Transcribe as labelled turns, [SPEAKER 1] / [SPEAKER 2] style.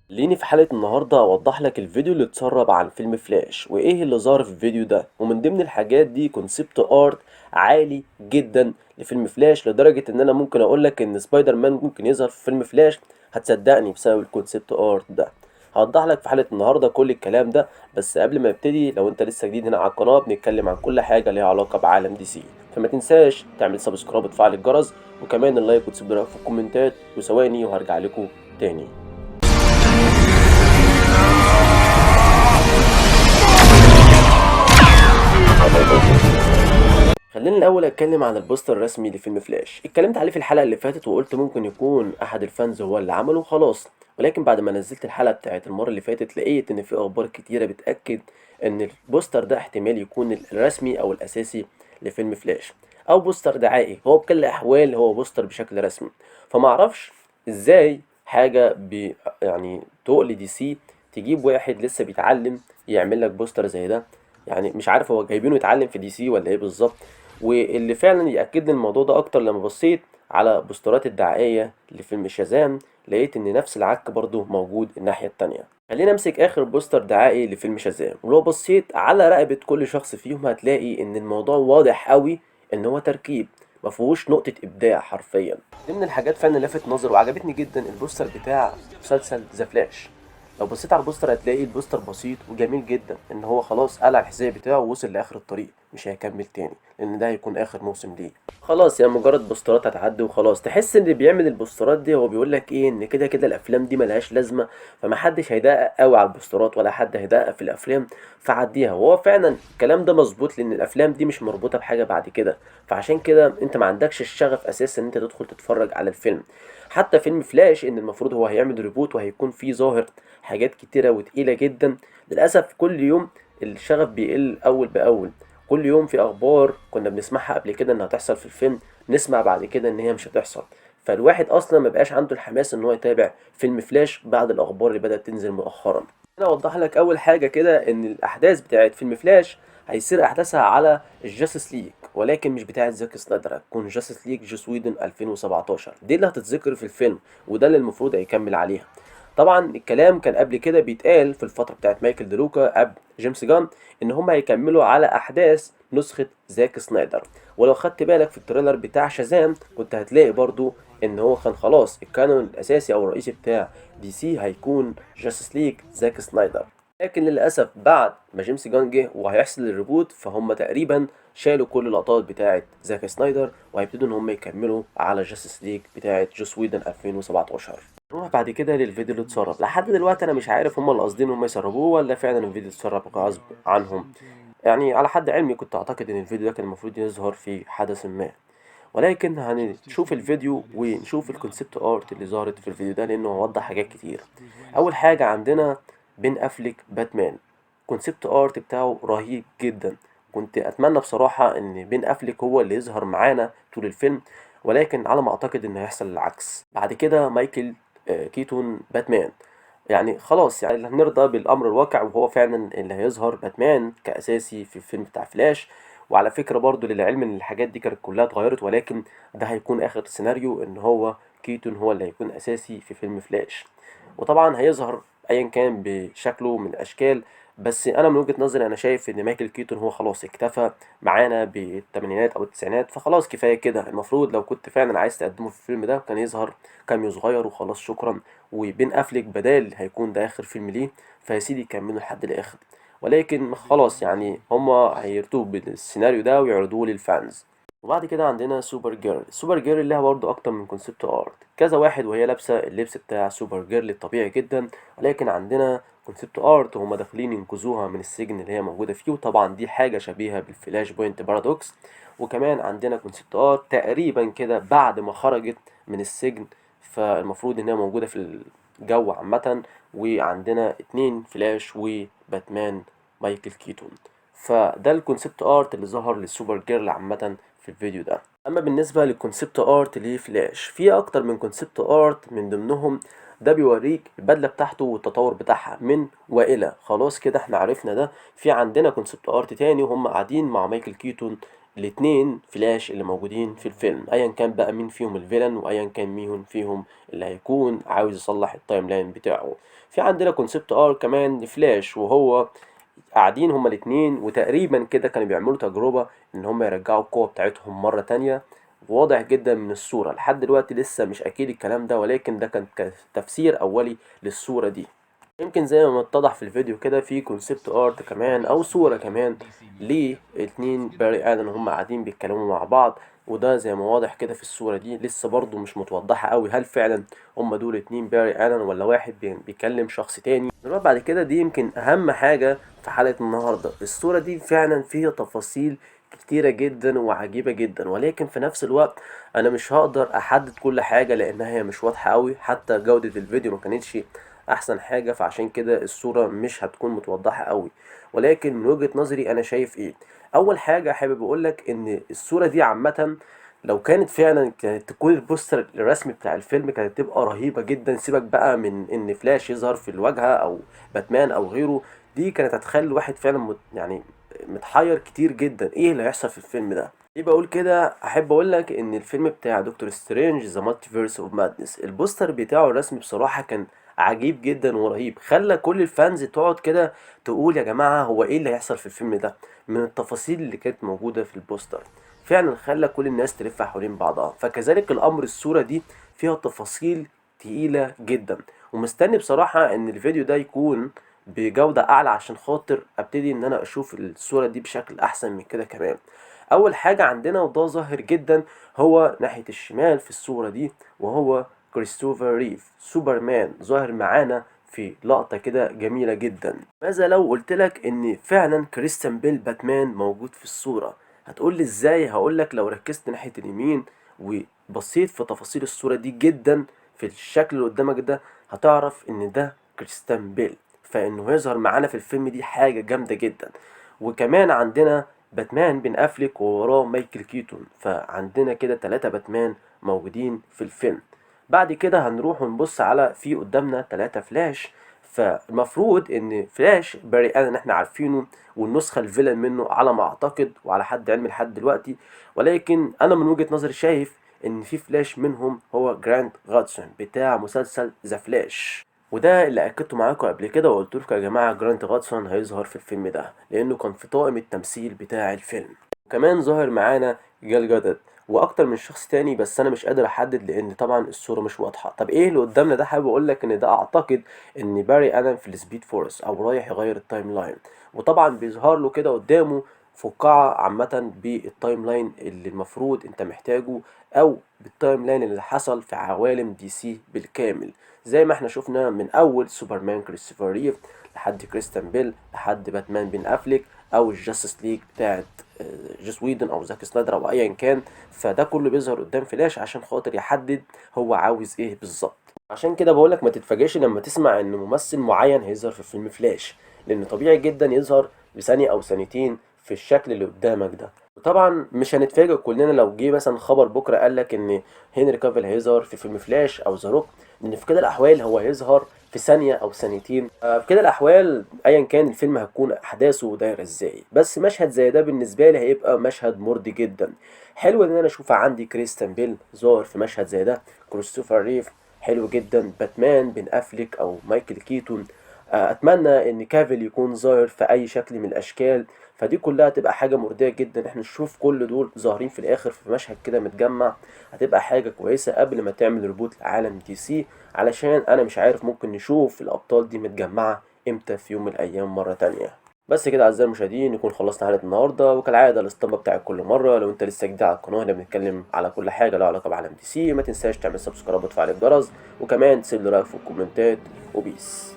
[SPEAKER 1] خليني في حلقة النهاردة أوضح لك الفيديو اللي اتسرب عن فيلم فلاش وإيه اللي ظهر في الفيديو ده. ومن ضمن الحاجات دي كونسبت آرت عالي جدا لفيلم فلاش، لدرجة إن أنا ممكن أقول لك إن سبايدر مان ممكن يظهر في فيلم فلاش. هتصدقني بسبب الكونسبت آرت ده. هوضح لك في حلقة النهاردة كل الكلام ده، بس قبل ما ابتدي لو انت لسه جديد هنا على القناة بنتكلم عن كل حاجة ليها علاقة بعالم دي سي، فما تنساش تعمل سبسكرايب وتفعل الجرس وكمان اللايك وتسيب لي رأيك في الكومنتات. وثواني وهرجع لكم تاني. خلينا الاول اتكلم عن البوستر الرسمي لفيلم فلاش. اتكلمت عليه في الحلقه اللي فاتت وقلت ممكن يكون احد الفانز هو اللي عمله خلاص، ولكن بعد ما نزلت الحلقه بتاعت المره اللي فاتت لقيت ان في اخبار كتيره بتاكد ان البوستر ده احتمال يكون الرسمي او الاساسي لفيلم فلاش، او بوستر دعائي. هو بكل الاحوال هو بوستر بشكل رسمي. فما اعرفش ازاي حاجه يعني تقل دي سي تجيب واحد لسه بيتعلم يعمل لك بوستر زي ده. يعني مش عارف هو جايبينه يتعلم في دي سي ولا ايه بالظبط. واللي فعلا يأكد لي الموضوع ده اكتر لما بصيت على بوسترات الدعائية لفيلم شازام، لقيت ان نفس العك برضو موجود الناحية التانية. خلينا امسك اخر بوستر دعائي لفيلم شازام، ولو بصيت على رقبة كل شخص فيهم هتلاقي ان الموضوع واضح قوي ان هو تركيب، مفهوش نقطة ابداع حرفيا. ضمن الحاجات فعلا لفت نظر وعجبتني جدا البوستر بتاع مسلسل ذا فلاش. لو بصيت على البوستر هتلاقي البوستر بسيط وجميل جدا، ان هو خلاص قلع الحذاء بتاعه ووصل لاخر الطريق، مش هيكمل تاني لان ده هيكون اخر موسم ليه. خلاص يعني مجرد بوسترات هتعدي وخلاص. تحس ان اللي بيعمل البوسترات دي هو بيقول لك ايه، ان كده كده الافلام دي ملهاش لازمه، فمحدش هيدقق قوي على البوسترات ولا حد هيدقق في الافلام، فعديها. وهو فعلا الكلام ده مظبوط لان الافلام دي مش مربوطه بحاجه بعد كده، فعشان كده انت ما عندكش الشغف اساسا ان انت تدخل تتفرج على الفيلم. حتى فيلم فلاش ان المفروض هو هيعمل ريبوت وهيكون فيه ظاهر حاجات كتيرة وتقيلة جدا، للأسف كل يوم الشغف بيقل أول بأول. كل يوم في أخبار كنا بنسمعها قبل كده إنها هتحصل في الفيلم، نسمع بعد كده إن هي مش هتحصل. فالواحد أصلا مبقاش عنده الحماس إن هو يتابع فيلم فلاش بعد الأخبار اللي بدأت تنزل مؤخرا. أنا أوضح لك أول حاجة كده إن الأحداث بتاعت فيلم فلاش هيصير أحداثها على الجاستس ليج، ولكن مش بتاعت زاك سنايدر، هتكون جاستس ليج جوس ويدن 2017 دي اللي هتتذكر في الفيلم، وده اللي المفروض هيكمل عليها. طبعا الكلام كان قبل كده بيتقال في الفترة بتاعت مايكل دلوكا قبل جيمس جان ان هم هيكملوا على احداث نسخة زاك سنايدر. ولو خدت بالك في التريلر بتاع شازام كنت هتلاقي برضو ان هو كان خلاص الكانون الاساسي او الرئيسي بتاع دي سي هيكون جاستس ليج زاك سنايدر. لكن للاسف بعد ما جيمس جان جه وهيحصل الريبوت فهم تقريبا شالوا كل اللقطات بتاعت زاك سنايدر وهيبتدوا ان هم يكملوا على جاستس ليج بتاعت جوس ويدن 2017. نروح بعد كده للفيديو اللي اتسرب. لحد دلوقتي انا مش عارف هم اللي قاصدين هم يسربوه ولا فعلا الفيديو اتسرب غصب عنهم. يعني على حد علمي كنت اعتقد ان الفيديو ده كان المفروض يظهر في حدث ما، ولكن هنشوف الفيديو ونشوف الكونسبت ارت اللي ظهرت في الفيديو ده لانه وضح حاجات كتير. اول حاجة عندنا بين افليك باتمان، كونسبت ارت بتاعه رهيب جدا. كنت اتمنى بصراحة ان بين افليك هو اللي يظهر معانا طول الفيلم، ولكن على ما اعتقد انه هيحصل العكس. بعد كده مايكل كيتون باتمان. يعني خلاص يعني هنرضى بالامر الواقع وهو فعلا اللي هيظهر باتمان كاساسي في الفيلم بتاع فلاش. وعلى فكرة برضو للعلم ان الحاجات دي كانت كلها اتغيرت، ولكن ده هيكون اخر سيناريو ان هو كيتون هو اللي هيكون اساسي في فيلم فلاش. وطبعا هيظهر ايا كان بشكله من الاشكال. بس انا من وجهة نظري انا شايف ان مايكل كيتون هو خلاص اكتفى معانا بالثمانينات او التسعينات، فخلاص كفايه كده. المفروض لو كنت فعلا عايز تقدمه في الفيلم ده كان يظهر كاميو صغير وخلاص شكرا. وبين افليك بدال هيكون ده اخر فيلم ليه، فيا سيدي يكملوا لحد الاخر. ولكن خلاص يعني هما هيرتوه بالسيناريو ده ويعرضوه للفانز. وبعد كده عندنا سوبر جيرل. سوبر جيرل لها برضه اكتر من كونسبت ارت، كذا واحد وهي لابسه اللبس بتاع سوبر جيرل الطبيعي جدا، ولكن عندنا كونسبت ارت وهما داخلين ينقذوها من السجن اللي هي موجوده فيه، وطبعا دي حاجه شبيهه بالفلاش بوينت بارادوكس. وكمان عندنا كونسبت ارت تقريبا كده بعد ما خرجت من السجن، فالمفروض ان هي موجوده في الجو عامه. وعندنا اتنين فلاش وباتمان مايكل كيتون. فده الكونسبت ارت اللي ظهر للسوبر جيرل عامه في الفيديو ده. اما بالنسبه للكونسبت ارت لفلاش في اكتر من كونسبت ارت، من ضمنهم ده بيوريك البدله بتاعته والتطور بتاعها من والى. خلاص كده احنا عرفنا ده. في عندنا كونسبت ارت تاني وهم قاعدين مع مايكل كيتون الاتنين فلاش اللي موجودين في الفيلم، ايا كان بقى مين فيهم الفيلن وايا كان مين فيهم اللي هيكون عاوز يصلح التايم لاين بتاعه. في عندنا كونسبت ار كمان لفلاش، وهو قاعدين هما الاتنين وتقريبا كده كانوا بيعملوا تجربة ان هما يرجعوا القوة بتاعتهم مرة تانية. واضح جدا من الصورة، لحد دلوقتي لسه مش اكيد الكلام ده، ولكن ده كان تفسير اولي للصورة دي. يمكن زي ما اتضح في الفيديو كده في كونسبت ارت كمان او صورة كمان لاتنين باري ادن هما قاعدين بيتكلموا مع بعض، وده زي ما واضح كده في الصورة دي لسه برضو مش متوضحة قوي هل فعلا هما دول اتنين باري ادن ولا واحد بيكلم شخص تاني. دلوقتي بعد كده دي يمكن اهم حاجة في حلقة النهاردة، الصورة دي فعلا فيها تفاصيل كتيرة جدا وعجيبة جدا، ولكن في نفس الوقت انا مش هقدر احدد كل حاجة لانها هي مش واضحة قوي، حتى جودة الفيديو ما كانتش احسن حاجة، فعشان كده الصورة مش هتكون متوضحة قوي. ولكن من وجهة نظري انا شايف ايه، اول حاجة حابب اقولك ان الصورة دي عامة لو كانت فعلا كانت تكون البوستر الرسمي بتاع الفيلم كانت تبقى رهيبة جدا. سيبك بقى من ان فلاش يظهر في الواجهة او باتمان او غيره، دي كانت هتخلي الواحد فعلا يعني متحير كتير جدا ايه اللي هيحصل في الفيلم ده. ليه بقول كده؟ احب اقول لك ان الفيلم بتاع دكتور سترينج ذا مالتيفيرس اوف مادنس البوستر بتاعه الرسمي بصراحة كان عجيب جدا ورهيب، خلى كل الفانز تقعد كده تقول يا جماعة هو ايه اللي هيحصل في الفيلم ده من التفاصيل اللي كانت موجودة في البوستر. فعلا خلى كل الناس تلف حوالين بعضها، فكذلك الامر الصورة دي فيها تفاصيل تقيلة جدا، ومستني بصراحة ان الفيديو ده يكون بجودة اعلى عشان خاطر ابتدي ان انا اشوف الصورة دي بشكل احسن من كده كمان. اول حاجة عندنا وده ظاهر جدا هو ناحية الشمال في الصورة دي، وهو كريستوفر ريف سوبرمان ظاهر معانا في لقطة كده جميلة جدا. ماذا لو قلتلك ان فعلا كريستيان بيل باتمان موجود في الصورة؟ هتقولي ازاي؟ هقولك لو ركزت ناحية اليمين وبصيت في تفاصيل الصورة دي جدا في الشكل اللي قدامك ده هتعرف ان ده كريستيان بيل، فانه يظهر معانا في الفيلم دي حاجة جامدة جدا. وكمان عندنا باتمان بن افليك ووراه مايكل كيتون، فعندنا كده 3 باتمان موجودين في الفيلم. بعد كده هنروح ونبص على في قدامنا 3 فلاش، فالمفروض ان فلاش باري الن احنا عارفينه والنسخة الفيلن منه على ما اعتقد وعلى حد علمي لحد دلوقتي، ولكن انا من وجهة نظري شايف ان في فلاش منهم هو جراند غادسون بتاع مسلسل ذا فلاش، وده اللي اكدته معاكم قبل كده وقلت لكم يا جماعه جرانت غاتسون هيظهر في الفيلم ده لانه كان في طاقم التمثيل بتاع الفيلم. وكمان ظاهر معانا جال جادت واكتر من شخص تاني، بس انا مش قادر احدد لان طبعا الصوره مش واضحه. طب ايه اللي قدامنا ده؟ حابب اقول لك ان ده اعتقد ان باري ادم في السبيد فورس او رايح يغير التايم لاين، وطبعا بيظهر له كده قدامه فقاعه عامه بالتايم لاين اللي المفروض انت محتاجه، او بالتايم لاين اللي حصل في عوالم دي سي بالكامل، زي ما احنا شفنا من اول سوبرمان كريستوفر ريف لحد كريستيان بيل لحد باتمان بن افليك او الجاستس ليج بتاعت جوس ويدن او زاك سنايدر او ايا كان. فده كله بيظهر قدام فلاش عشان خاطر يحدد هو عاوز ايه بالظبط. عشان كده بقولك ما تتفاجئش لما تسمع ان ممثل معين هيظهر في فيلم فلاش، لان طبيعي جدا يظهر لثانية او ثانيتين في الشكل اللي قدامك ده. وطبعا مش هنتفاجئ كلنا لو جه مثلا خبر بكره قالك ان هنري كافيل هيظهر في فيلم فلاش او ذا روك، لان في كده الاحوال هو هيظهر في ثانية او ثانيتين. في كده الاحوال ايا كان الفيلم هتكون احداثه دايرة ازاي، بس مشهد زي ده بالنسبة لي هيبقى مشهد مرضي جدا. حلو ان انا اشوف عندي كريستيان بيل ظاهر في مشهد زي ده، كريستوفر ريف حلو جدا، باتمان بن افليك او مايكل كيتون، اتمنى ان كافيل يكون ظاهر في اي شكل من الاشكال. فدي كلها تبقى حاجة مرضية جدا، احنا نشوف كل دول ظاهرين في الاخر في مشهد كده متجمع، هتبقى حاجة كويسة قبل ما تعمل ريبوت لعالم دي سي، علشان انا مش عارف ممكن نشوف الابطال دي متجمعة امتى في يوم من الايام مرة تانية. بس كده اعزائي المشاهدين نكون خلصنا حلقة النهارده، وكالعاده الاسطمبة بتاعك كل مره. لو انت لسه جديد على القناه اللي بنتكلم على كل حاجه لها علاقه بعالم دي سي، ما تنساش تعمل سبسكرايب وتفعل الجرس، وكمان تسيب لي رايك في الكومنتات، وبيس.